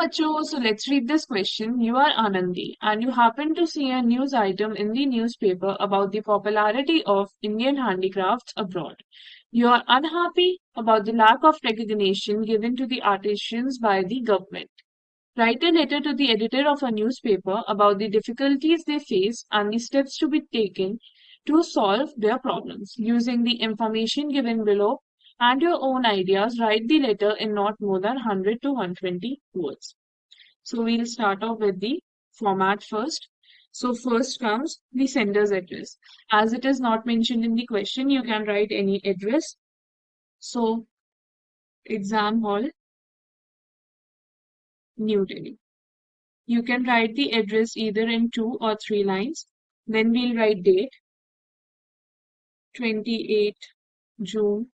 बच्चों, so let's read this question. You are Aanandi and you happen to see a news item in the newspaper about the popularity of Indian handicrafts abroad. You are unhappy about the lack of recognition given to the artisans by the government. Write a letter to the editor of a newspaper about the difficulties they face and the steps to be taken to solve their problems. Using the information given below and your own ideas, write the letter in not more than 100 to 120 words. So we'll start off with the format first. So first comes the sender's address. As it is not mentioned in the question, you can write any address. So exam hall, New Delhi. You can write the address either in 2 or 3 lines. Then we'll write date, 28 June.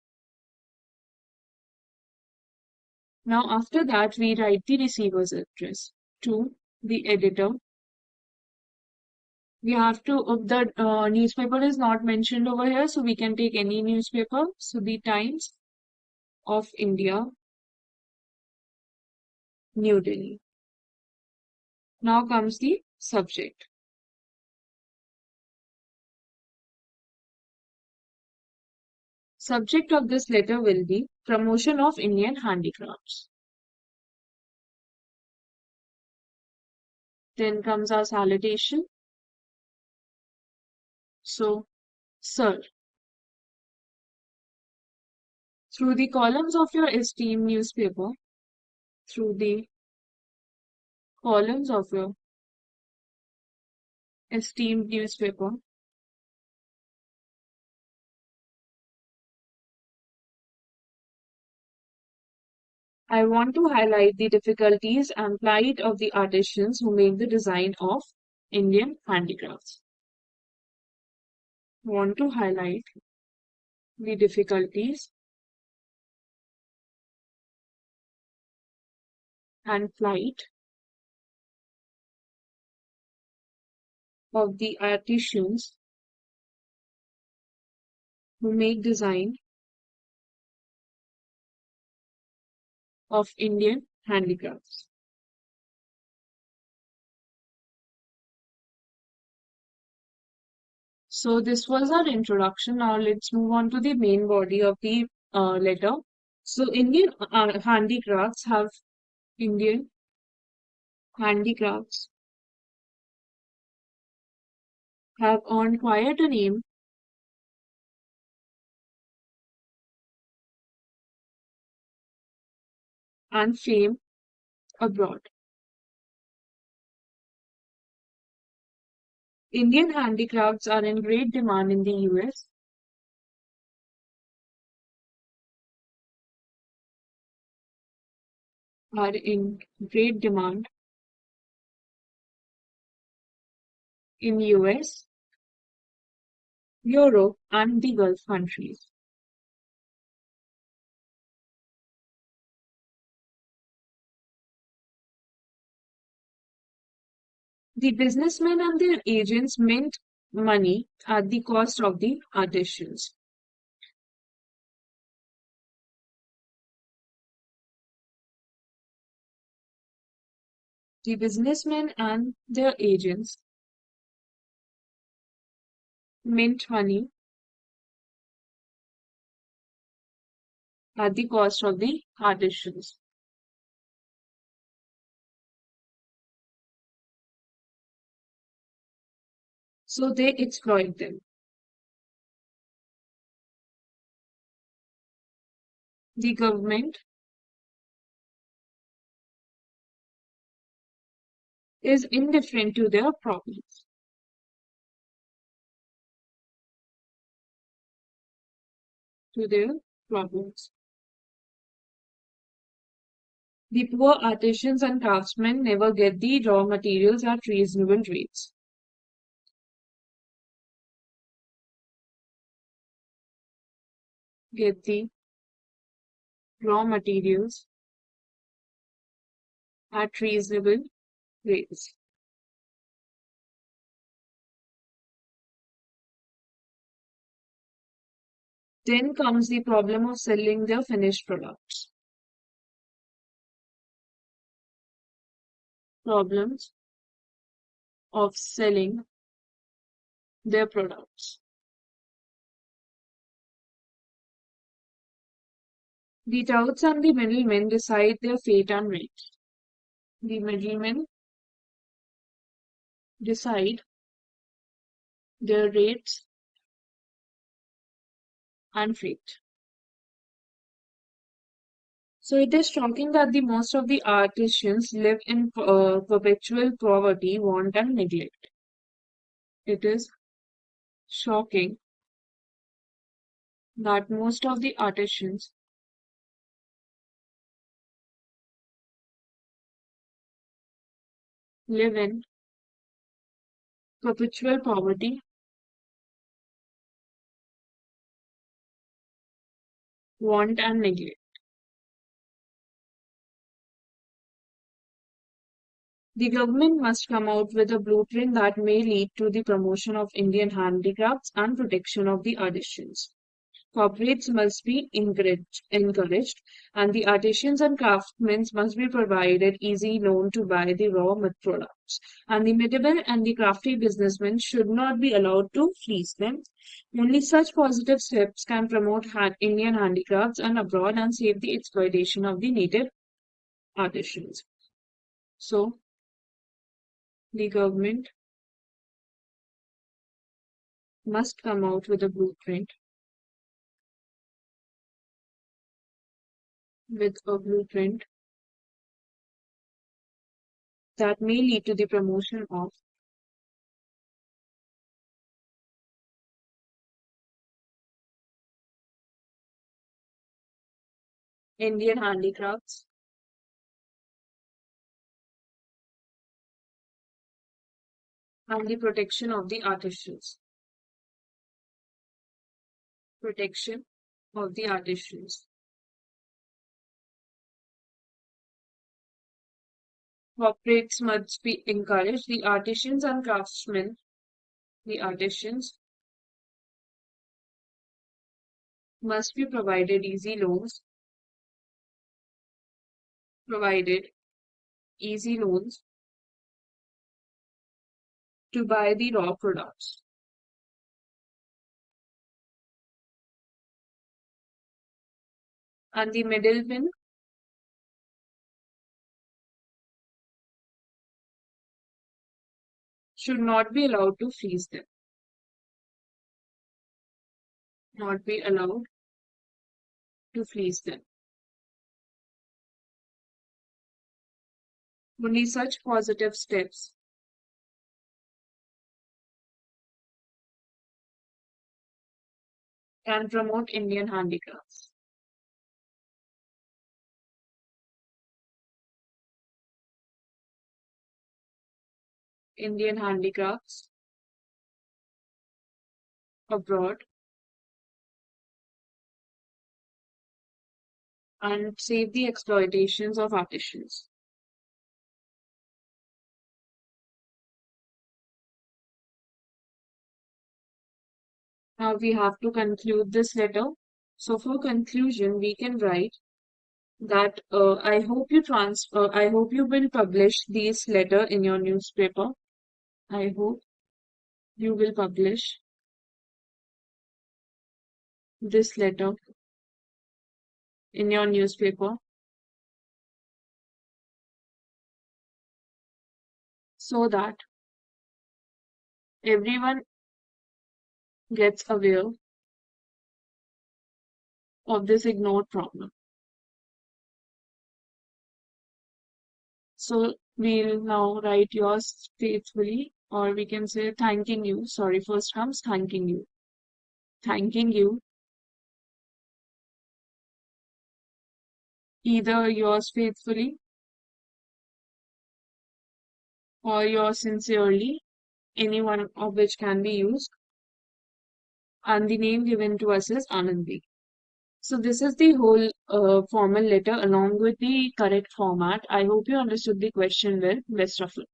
Now after that, we write the receiver's address to the editor. We have to, the newspaper is not mentioned over here, so we can take any newspaper. So the Times of India, New Delhi. Now comes the subject. Subject of this letter will be promotion of Indian handicrafts. Then comes our salutation. So, sir, through the columns of your esteemed newspaper, through the columns of your esteemed newspaper, I want to highlight the difficulties and plight of the artisans who make the design of Indian handicrafts. Want to highlight the difficulties and plight of the artisans who make design of Indian handicrafts. So this was our introduction. Now let's move on to the main body of the letter. So Indian handicrafts have earned quite a name and fame abroad. Indian handicrafts are in great demand in the US, are in great demand in US, Europe, and the Gulf countries. The businessmen and their agents mint money at the cost of the artisans. The businessmen and their agents mint money at the cost of the artisans. So they exploit them. The government is indifferent to their problems. To their problems. The poor artisans and craftsmen never get the raw materials at reasonable rates. Get the raw materials at reasonable rates. Then comes the problem of selling their finished products. problems of selling their products. The touts and the middlemen decide their fate and rate. The middlemen decide their rates and fate. So it is shocking that the most of the artisans live in perpetual poverty, want, and neglect. It is shocking that most of the artisans live in perpetual poverty, want, and neglect. The government must come out with a blueprint that may lead to the promotion of Indian handicrafts and protection of the artisans. Corporates must be encouraged, and the artisans and craftsmen must be provided easy loan to buy the raw products. And the middlemen and the crafty businessmen should not be allowed to fleece them. Only such positive steps can promote Indian handicrafts and abroad and save the exploitation of the native artisans. So, the government must come out with a blueprint that may lead to the promotion of Indian handicrafts and the protection of the artisans. Protection of the artisans. Corporates must be encouraged. The artisans and craftsmen, the artisans must be provided easy loans to buy the raw products. And the middlemen should not be allowed to fleece them. Not be allowed to fleece them. Only such positive steps can promote Indian handicrafts. Indian handicrafts abroad and save the exploitations of artisans. Now we have to conclude this letter. So for conclusion, we can write that I hope you will publish this letter in your newspaper. I hope you will publish this letter in your newspaper so that everyone gets aware of this ignored problem. So we'll now write yours faithfully, or we can say thanking you. Sorry, first comes thanking you. Thanking you, either yours faithfully or yours sincerely, any one of which can be used. And the name given to us is Aanandi. So this is the whole formal letter along with the correct format. I hope you understood the question well. Best of luck.